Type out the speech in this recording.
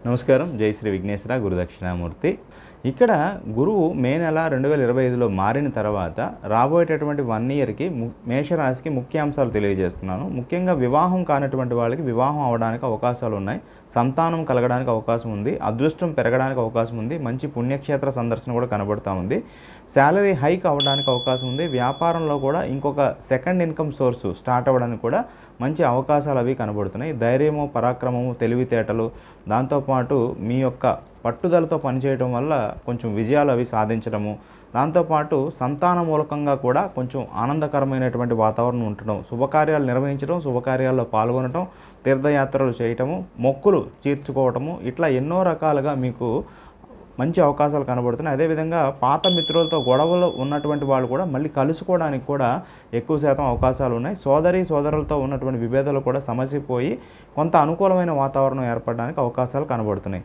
నమస్కారం. జై శ్రీ విఘ్నేశ్వర గురుదక్షిణామూర్తి. ఇక్కడ గురువు మే నెల 2025లో మారిన తర్వాత రాబోయేటటువంటి 1 ఇయర్‌కి మేషరాశికి ముఖ్యాంశాలు తెలియజేస్తున్నాను. ముఖ్యంగా వివాహం కానటువంటి వాళ్ళకి వివాహం అవ్వడానికి అవకాశాలు ఉన్నాయి. సంతానం కలగడానికి అవకాశం ఉంది. అదృష్టం పెరగడానికి అవకాశం ఉంది. మంచి పుణ్యక్షేత్ర సందర్శన కూడా కనబడుతూ ఉంది. శాలరీ హైక్ అవ్వడానికి అవకాశం ఉంది. వ్యాపారంలో కూడా ఇంకొక సెకండ్ ఇన్కమ్ సోర్సు స్టార్ట్ అవ్వడానికి కూడా మంచి అవకాశాలు అవి కనబడుతున్నాయి. ధైర్యము, పరాక్రమము, తెలివితేటలు, దాంతోపాటు మీ యొక్క పట్టుదలతో పనిచేయడం వల్ల కొంచెం విజయాలు అవి సాధించడము, దాంతోపాటు సంతాన మూలకంగా కూడా కొంచెం ఆనందకరమైనటువంటి వాతావరణం ఉండటం, శుభకార్యాలు నిర్వహించడం, శుభకార్యాల్లో పాల్గొనటం, తీర్థయాత్రలు చేయటము, మొక్కులు తీర్చుకోవటము, ఇట్లా ఎన్నో రకాలుగా మీకు మంచి అవకాశాలు కనబడుతున్నాయి. అదేవిధంగా పాత మిత్రులతో గొడవలు ఉన్నటువంటి వాళ్ళు కూడా మళ్ళీ కలుసుకోవడానికి కూడా ఎక్కువ శాతం అవకాశాలు ఉన్నాయి. సోదరులతో ఉన్నటువంటి విభేదాలు కూడా సమసిపోయి కొంత అనుకూలమైన వాతావరణం ఏర్పడడానికి అవకాశాలు కనబడుతున్నాయి.